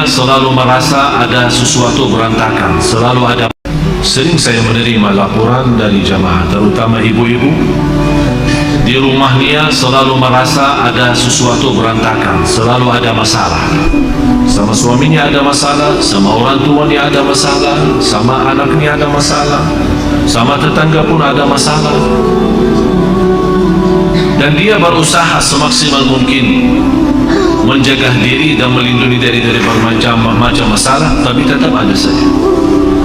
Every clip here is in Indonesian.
rumahnya selalu merasa ada sesuatu berantakan, selalu ada. Sering saya menerima laporan dari jamaah, terutama ibu-ibu. Di rumahnya selalu merasa ada sesuatu berantakan, selalu ada masalah. Sama suaminya ada masalah, sama orang tuanya ada masalah, sama anaknya ada masalah, sama tetangga pun ada masalah. Dan dia berusaha semaksimal mungkin menjaga diri dan melindungi dari bermacam-macam masalah, tapi tetap ada saja.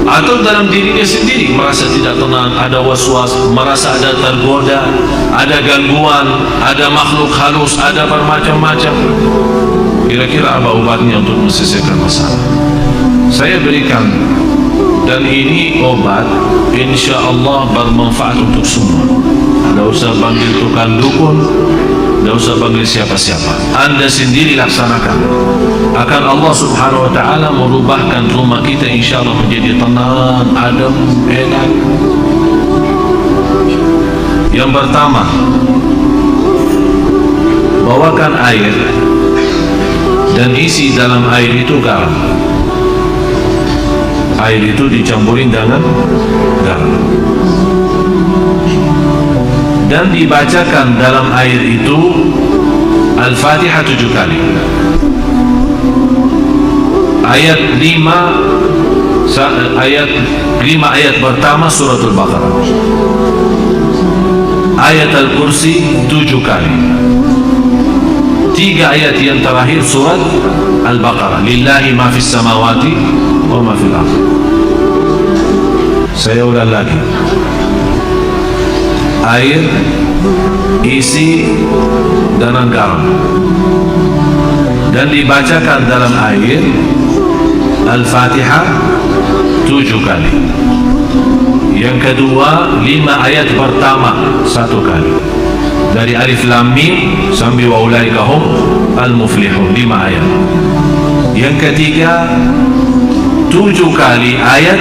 Atau dalam dirinya sendiri merasa tidak tenang, ada was-was, merasa ada tergoda, ada gangguan, ada makhluk halus, ada bermacam-macam. Kira-kira apa obatnya untuk menyelesaikan masalah? Saya berikan, dan ini obat insya Allah bermanfaat untuk semua. Tidak usah panggil tukang dukun, tidak usah panggil siapa-siapa, Anda sendiri laksanakan. Akan Allah subhanahu wa ta'ala merubahkan rumah kita insya Allah menjadi tenang, adem, enak. Yang pertama, bawakan air dan isi dalam air itu garam. Air itu dicampurin dengan garam dan dibacakan dalam air itu Al-Fatihah 7 kali. Ayat 5 ayat pertama suratul Baqarah. Ayat Al-Kursi 7 kali. 3 ayat yang terakhir surat Al-Baqarah. Lillahi ma fis samawati wa ma fil ardh. Saya ulang lagi. Air isi dengan garam dan dibacakan dalam air Al-Fatihah 7 kali. Yang kedua 5 ayat pertama 1 kali, dari Alif Lam Mim sampai wa ulaika hum al-muflihun, 5 ayat. Yang ketiga 7 kali ayat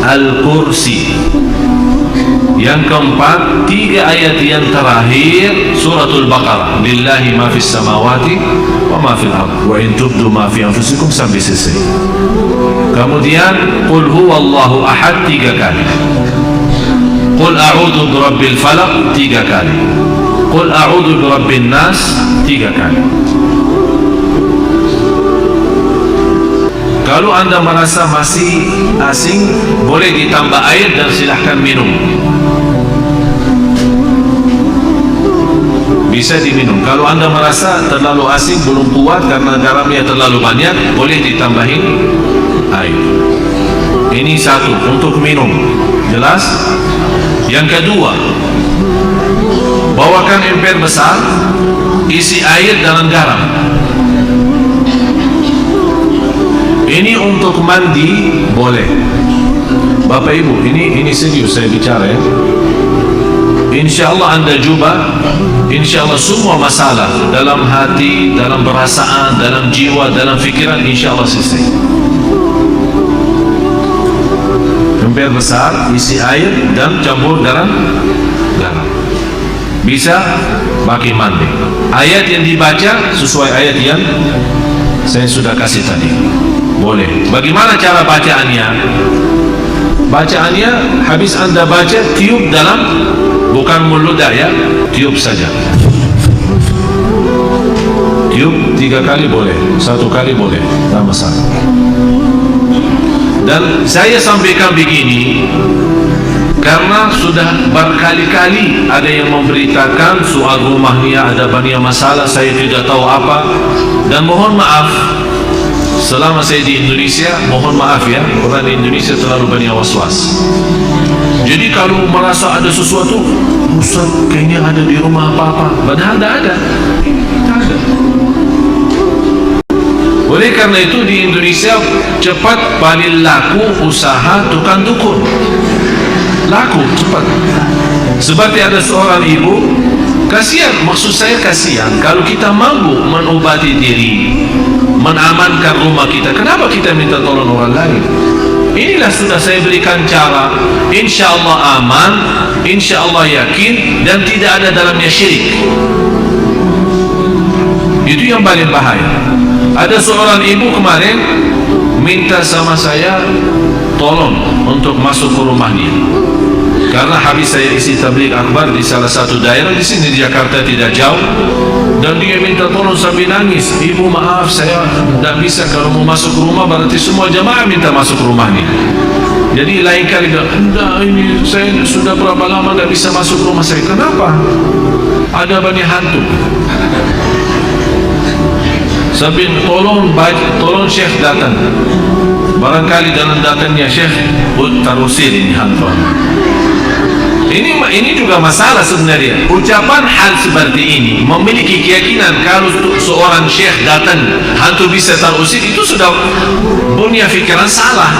Al-Kursi. Yang keempat 3 ayat yang terakhir suratul Baqarah. Lillahi ma fis samawati wa ma fil ardh wa in tubdu ma fi anfusikum sampai selesai. Kemudian qul huwallahu ahad 3 kali. Qul a'udzu birabbil falaq 3 kali. Qul a'udzu birabbin nas 3 kali. Kalau Anda merasa masih asing, boleh ditambah air dan silahkan minum. Bisa diminum. Kalau Anda merasa terlalu asing, belum kuat karena garamnya terlalu banyak, boleh ditambahin air. Ini satu untuk minum, jelas. Yang kedua, bawakan ember besar, isi air dengan garam. Ini untuk mandi boleh. Bapak Ibu, ini serius saya bicara ya. Insya Allah Anda coba, insya Allah semua masalah dalam hati, dalam perasaan, dalam jiwa, dalam fikiran, insya Allah selesai. Ember besar, isi air dan campur garam. Bisa pakai mandi. Ayat yang dibaca sesuai ayat yang saya sudah kasih tadi. Boleh. Bagaimana cara bacaannya? Bacaannya habis Anda baca, tiup dalam, bukan mulut ya, tiup saja. Tiup 3 kali boleh, 1 kali boleh, tak masalah. Dan saya sampaikan begini karena sudah berkali-kali ada yang memberitakan soal rumahnya ada banyak masalah, saya tidak tahu apa. Dan mohon maaf, selama saya di Indonesia, mohon maaf ya, orang di Indonesia terlalu banyak was-was. Jadi kalau merasa ada sesuatu, Ustaz kayaknya ada di rumah apa-apa, padahal tidak ada. Oleh karena itu di Indonesia cepat paling laku usaha tukang dukun. Laku cepat. Seperti ada seorang ibu, kasihan, maksud saya kasihan kalau kita mampu mengobati diri, mengamankan rumah kita, kenapa kita minta tolong orang lain? Inilah sudah saya berikan cara, insya Allah aman, insya Allah yakin, dan tidak ada dalamnya syirik. Itu yang paling bahaya. Ada seorang ibu kemarin minta sama saya tolong untuk masuk ke rumahnya, karena habis saya isi tabligh akbar di salah satu daerah di sini di Jakarta tidak jauh, dan dia minta tolong sambil nangis, ibu maaf saya tidak bisa, kalau mau masuk ke rumah berarti semua jamaah minta masuk ke rumahnya. Jadi lain kali enggak, ini saya sudah berapa lama tidak bisa masuk ke rumah saya. Kenapa? Ada banyak hantu. Sambil tolong Syekh datang, barangkali dalam datangnya Syekh terusir ini hantu. Ini juga masalah sebenarnya. Ucapan hal seperti ini memiliki keyakinan kalau seorang syekh datang hantu bisa terusir, itu sudah punya fikiran salah.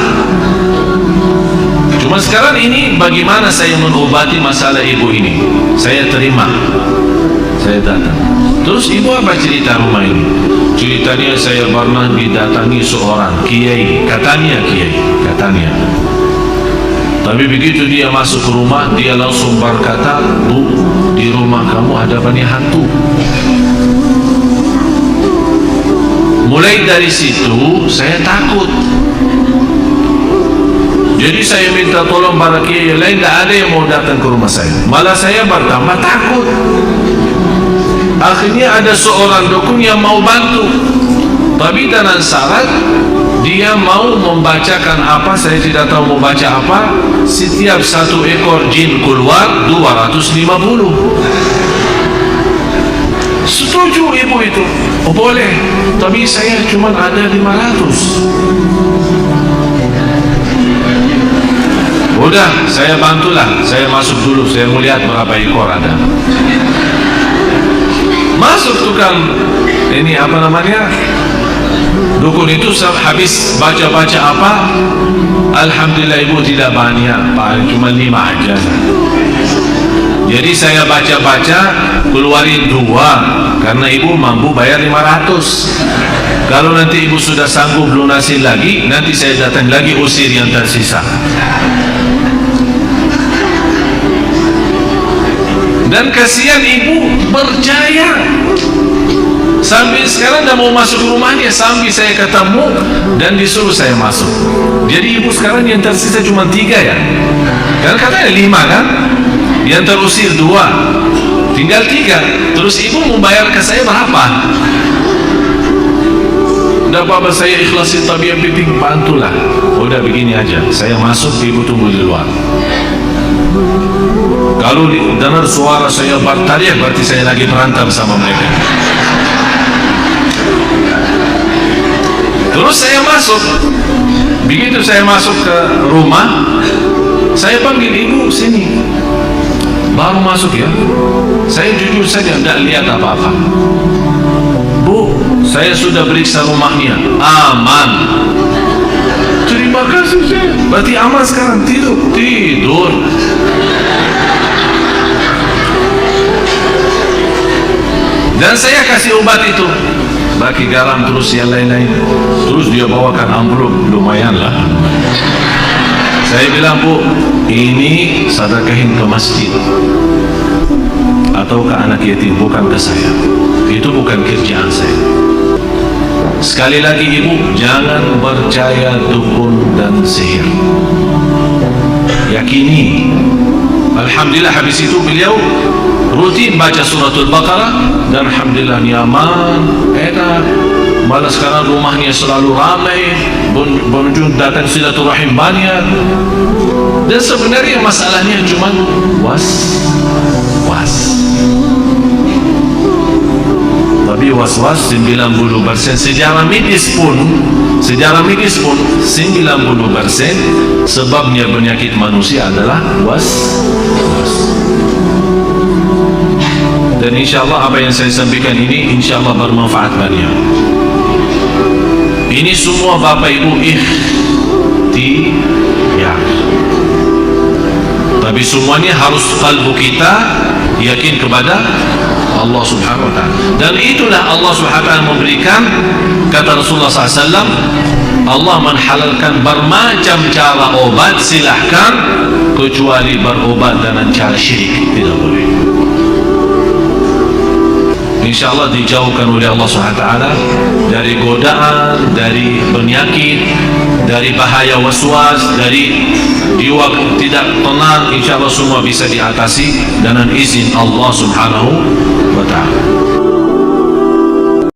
Cuma sekarang ini bagaimana saya mengobati masalah ibu ini? Saya terima, saya datang. Terus ibu apa cerita rumah ini? Ceritanya saya pernah didatangi seorang kiai, katanya kiai, katanya. Tapi begitu dia masuk ke rumah, dia langsung berkata, Bu, di rumah kamu ada banyak hantu. Mulai dari situ saya takut. Jadi saya minta tolong para kiai lain, tidak ada yang mau datang ke rumah saya. Malah saya bertambah takut. Akhirnya ada seorang dukun yang mau bantu, tapi dengan syarat dia mau membacakan apa, saya tidak tahu mau baca apa. Setiap satu ekor jin keluar 250. Setuju ibu itu, oh boleh, tapi saya cuma ada 500. Udah, saya bantulah, saya masuk dulu, saya melihat berapa ekor ada. Masuk tukang ini apa namanya, dukun itu habis baca-baca apa, alhamdulillah ibu tidak banyak, cuma 5 aja. Jadi saya baca-baca keluarin 2, karena ibu mampu bayar 500. Kalau nanti ibu sudah sanggup lunasi lagi, nanti saya datang lagi usir yang tersisa. Dan kasihan ibu percaya. Sampai sekarang dah mau masuk rumahnya, sampai saya ketemu dan disuruh saya masuk. Jadi ibu sekarang yang tersisa cuma 3 ya. Kan katanya 5 kan? Yang terusir 2, tinggal 3. Terus ibu membayar ke saya berapa? Tidak apa-apa, saya ikhlasin, tapi yang penting bantulah. Udah begini aja, saya masuk, ibu tunggu di luar. Kalau dengar suara saya berteriak, berarti saya lagi berantem sama mereka. Terus saya masuk. Begitu saya masuk ke rumah, saya panggil ibu sini. Baru masuk ya, saya jujur saja tidak lihat apa-apa. Bu, saya sudah periksa rumahnya, aman. Terima kasih saya. Berarti aman sekarang, tidur. Dan saya kasih obat itu, bagi garam terus yang lain-lain. Terus dia bawakan amplop, lumayan lah. Saya bilang, Bu, ini sedekahin ke masjid atau ke anak yatim, bukan ke saya. Itu bukan kerjaan saya. Sekali lagi ibu, jangan percaya dukun dan sihir. Yakini. Alhamdulillah habis itu beliau rutin baca suratul Baqarah, dan alhamdulillah nyaman, enak. Malah sekarang rumahnya selalu ramai, pengunjung datang silaturahim banyak. Dan sebenarnya masalahnya cuma was. Tapi was-was 90%. Sejarah medis pun 90% sebabnya penyakit manusia adalah was. Dan insyaAllah apa yang saya sampaikan ini insyaAllah bermanfaat banyak. Ini semua Bapak Ibu ikhtiar, tapi semuanya harus kalbu kita yakin kepada Allah Subhanahu wa ta'ala. Dan itulah Allah Subhanahu wa ta'ala memberikan, kata Rasulullah SAW, Allah menhalalkan bermacam cara obat, silahkan, kecuali berobat dengan cara syirik, tidak boleh. insyaallah dijauhkan oleh Allah SWT dari godaan, dari penyakit, dari bahaya waswas, dari jiwa tidak tenang. Insyaallah semua bisa diatasi dengan izin Allah Subhanahu wa ta'ala.